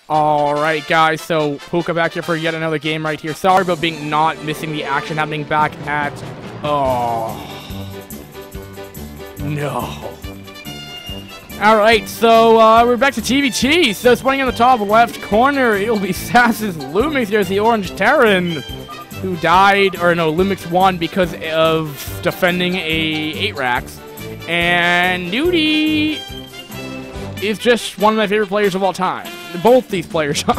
Alright guys, so Puka back here for yet another game right here. Sorry about not missing the action happening back at... Oh. No. Alright, so we're back to TVT. So spawning in the top left corner, it'll be Sass's LuMiX. There's the Orange Terran, who died, or no, LuMiX won because of defending a 8-racks. And NgeNuity is just one of my favorite players of all time. Both these players are.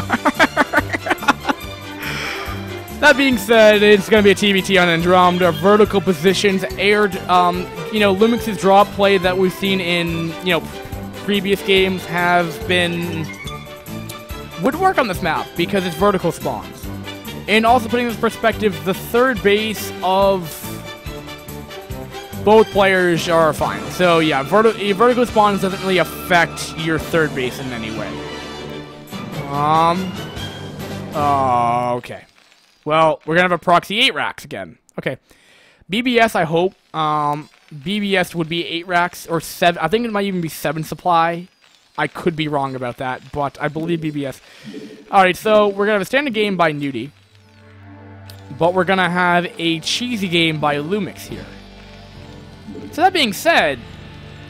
That being said, it's going to be a TVT on Andromeda. Vertical positions aired, LuMix's drop play that we've seen in, previous games would work on this map because it's vertical spawns. And also putting this perspective, the third base of both players are fine. So yeah, vertical spawns doesn't really affect your third base in any way. Okay. Well, we're gonna have a proxy 8-racks again. Okay. BBS, I hope. BBS would be 8 racks or 7. I think it might even be 7 supply. I could be wrong about that, but I believe BBS. Alright, so we're gonna have a standard game by NgeNuity. But we're gonna have a cheesy game by LuMiX here. So that being said,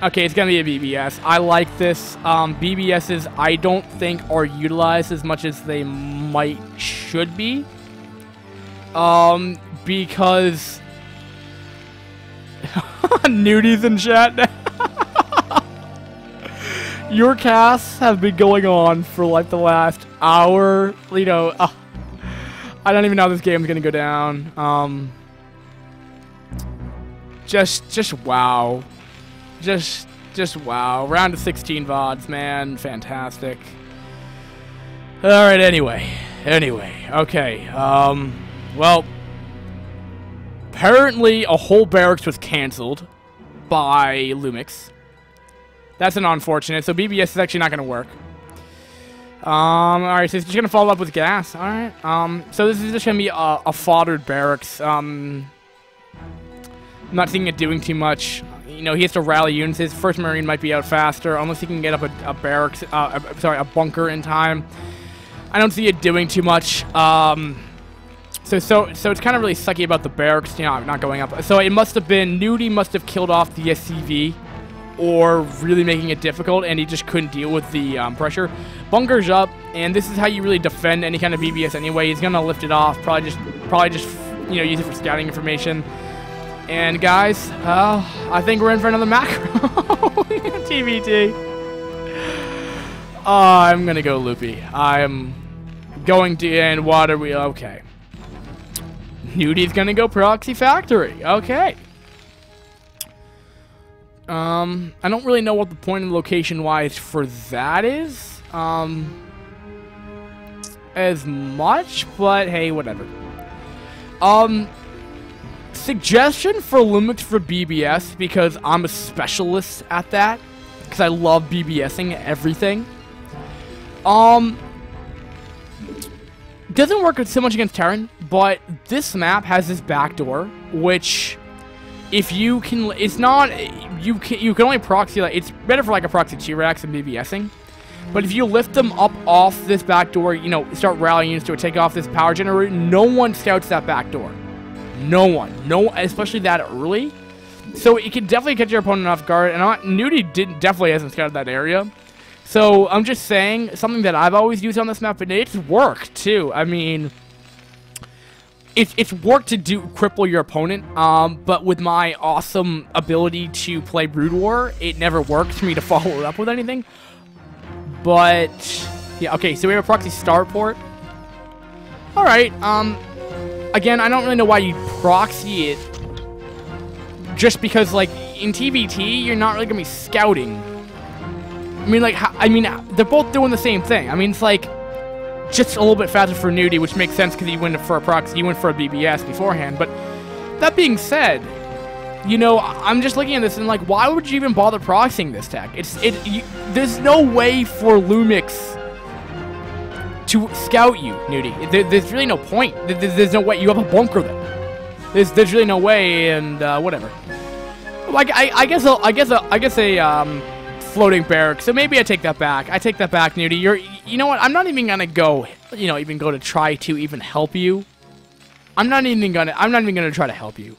okay, it's gonna be a BBS. I like this. BBSs I don't think are utilized as much as they should be. Because NgeNuity's in chat now. Your casts have been going on for like the last hour. I don't even know how this game's gonna go down. Just wow. Just wow. Round of 16 VODs, man. Fantastic. Alright, anyway. Okay. Well, apparently a whole barracks was cancelled by LuMiX. That's an unfortunate. So BBS is actually not going to work. Alright, so it's just going to follow up with gas. Alright. So this is just going to be a foddered barracks. I'm not seeing it doing too much. He has to rally units. His first Marine might be out faster, unless he can get up a barracks, a bunker in time. I don't see it doing too much. So it's kind of really sucky about the barracks, not going up. So it must have been, NgeNuity must have killed off the SCV, or really making it difficult, and he just couldn't deal with the pressure. Bunker's up, and this is how you really defend any kind of BBS anyway. He's gonna lift it off, probably just use it for scouting information. And guys, I think we're in for another macro. TVT. I'm gonna go loopy. I'm going to, and what are we? Okay. NgeNuity's gonna go proxy factory. Okay. I don't really know what the point of location-wise for that is. As much, but hey, whatever. Suggestion for LuMiX for BBS, because I'm a specialist at that, because I love BBSing everything. Doesn't work so much against Terran, but this map has this backdoor, which, if you can, it's not, you can only proxy, like, it's better for like a proxy 2-racks and BBSing. But if you lift them up off this backdoor, start rallying units to take off this power generator, no one scouts that backdoor. No one, especially that early. So it can definitely catch your opponent off guard, and NgeNuity definitely hasn't scouted that area. So I'm just saying, something that I've always used on this map, and it's worked too. I mean, it's worked to cripple your opponent, but with my awesome ability to play Brood War, it never worked for me to follow it up with anything. But yeah, okay, so we have a proxy starport. Alright, again, I don't really know why you proxy it. Just because, like, in TVT, you're not really gonna be scouting. I mean, they're both doing the same thing. I mean, it's like just a little bit faster for NgeNuity, which makes sense because he went for a proxy, he went for a BBS beforehand. But that being said, I'm just looking at this and like, why would you even bother proxying this tech? There's no way for LuMiX to scout you, NgeNuity. There's really no point. There's no way. You have a bunker there. There's really no way, and whatever. Like I guess a floating barracks, so maybe I take that back. I take that back, Nudie. You know what? I'm not even gonna go, even go to try to even help you. I'm not even gonna try to help you.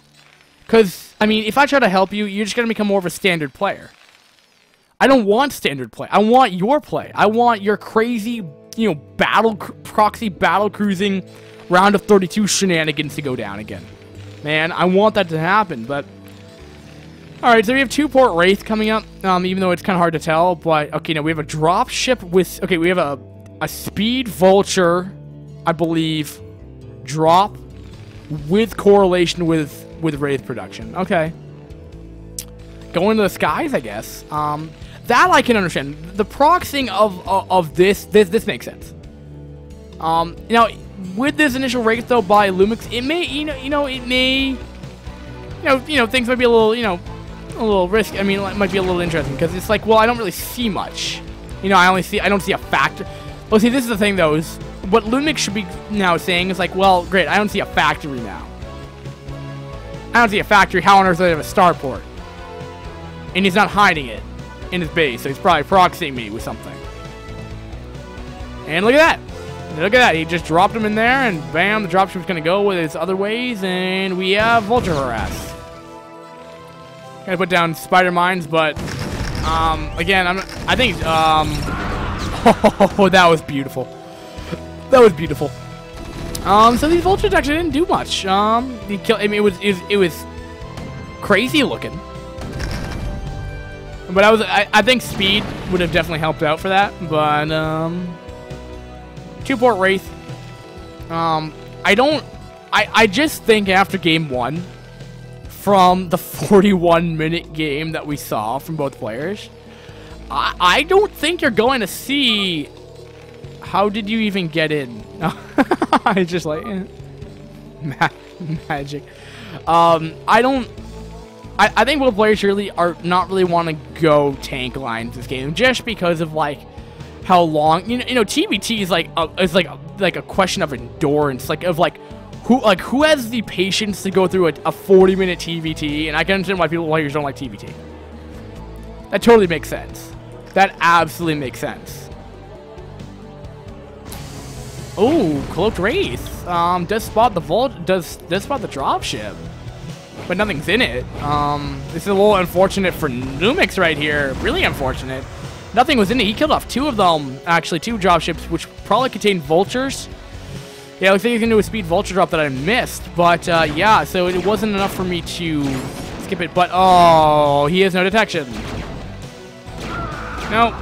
Because, I mean, if I try to help you, you're just gonna become more of a standard player. I don't want standard play. I want your play. I want your crazy, proxy battle cruising round of 32 shenanigans to go down again. Man, I want that to happen, but... Alright, so we have 2-port Wraith coming up, even though it's kind of hard to tell, but... Okay, no, we have a drop ship with... Okay, we have a speed vulture, I believe, drop with correlation with Wraith production. Okay. Going to the skies, I guess. That I can understand. The proxying of this makes sense. Now, with this initial Wraith, though, by LuMiX, it may, things might be a little risky. I mean, it might be a little interesting, because it's like, well, I don't really see much. I don't see a factor. Well, see, this is the thing, though, is what LuMiX should be now saying is like, well, great, I don't see a factory now. I don't see a factory. How on earth do they have a starport? And he's not hiding it in his base, so he's probably proxying me with something. And look at that. Look at that. He just dropped him in there, and bam, the dropship's going to go with its other ways, and we have Vulture Harass. Gonna put down Spider Mines, but, again, I think, oh, that was beautiful. That was beautiful. So these vultures actually didn't do much. It was crazy looking. But I think speed would have definitely helped out for that. But 2-port Wraith. I just think after game 1, from the 41-minute game that we saw from both players, I don't think you're going to see. How did you even get in? I just like magic. I think both players really are not really want to go tank lines this game, just because of like how long TBT is like a question of endurance, who has the patience to go through a 40-minute TBT, and I can understand why players don't like TBT. That totally makes sense. That absolutely makes sense. Oh, Cloaked Wraith. Does spot the dropship, but nothing's in it. This is a little unfortunate for LuMiX right here. Really unfortunate. Nothing was in it. He killed off 2 of them, actually, 2 dropships, which probably contained vultures. Yeah, looks like he's gonna do a speed vulture drop that I missed, but yeah, so it wasn't enough for me to skip it. But oh, he has no detection. No.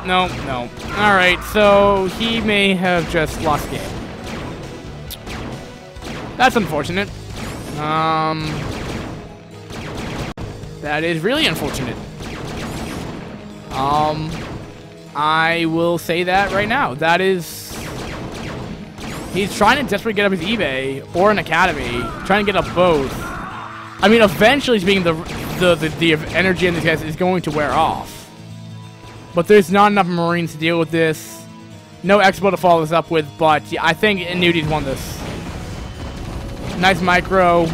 All right, so he may have just lost game. That's unfortunate. That is really unfortunate. I will say that right now. That is... He's trying to desperately get up his eBay or an academy. Trying to get up both. I mean, eventually speaking, the energy in these guys is going to wear off. But there's not enough Marines to deal with this. No Expo to follow this up with, but yeah, I think NgeNuity's won this. Nice micro.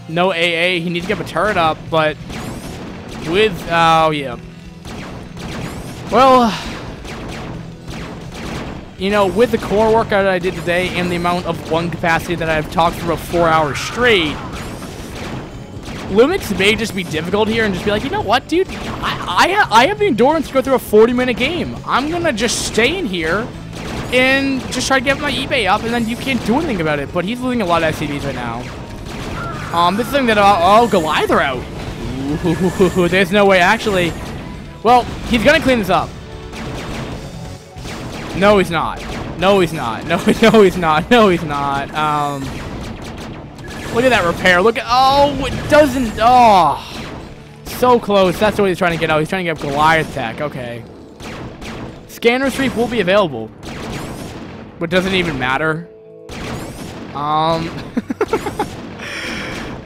No AA. He needs to get a turret up, but with... Oh, yeah. Well... with the core workout that I did today and the amount of lung capacity that I've talked for about 4 hours straight, LuMiX may just be difficult here and just be like, you know what, dude? I have the endurance to go through a 40-minute game. I'm going to just stay in here and just try to get my eBay up, and then you can't do anything about it. But he's losing a lot of SCVs right now. This is something that I'll Goliath out. Ooh, there's no way, actually. Well, he's going to clean this up. No, he's not. No, he's not. No, he's not. No, he's not. Look at that repair. Look at... Oh, it doesn't... Oh. So close. That's what he's trying to get out. He's trying to get up Goliath tech. Okay. Scanner sweep will be available. But doesn't even matter.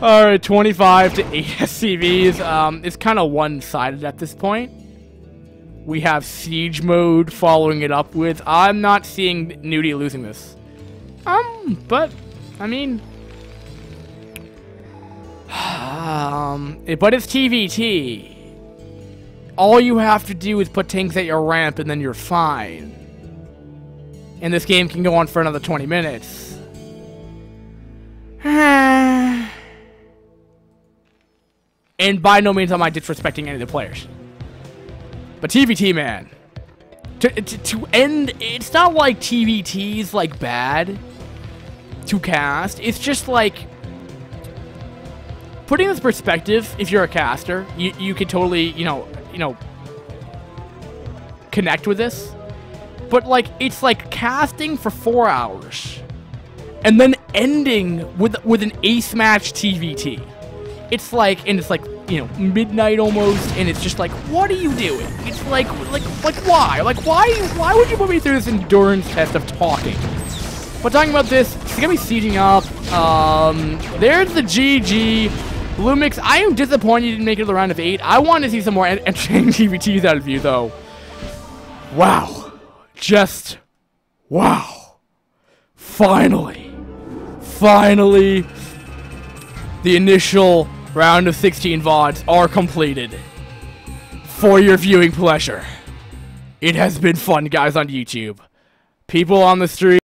Alright, 25 to 8 SCVs. It's kind of one-sided at this point. We have Siege Mode following it up with... I'm not seeing NgeNuity losing this. But, I mean... but it's TVT. all you have to do is put tanks at your ramp and then you're fine. And this game can go on for another 20 minutes. And by no means am I disrespecting any of the players. But TVT, man. To end, it's not like TVT's like bad to cast. It's just like, putting this perspective, if you're a caster, you could totally, you know, connect with this. But like, it's like casting for 4 hours and then ending with an ace match TVT. It's like, and it's like, you know, midnight almost, and it's just like, what are you doing? It's like why? Like, why would you put me through this endurance test of talking? But talking about this, it's gonna be sieging up. There's the GG. LuMiX, I am disappointed you didn't make it to the round of 8. I want to see some more entertaining TVTs out of you, though. Wow. Just, wow. Finally, the initial round of 16 VODs are completed for your viewing pleasure. It has been fun, guys, on YouTube. People on the street.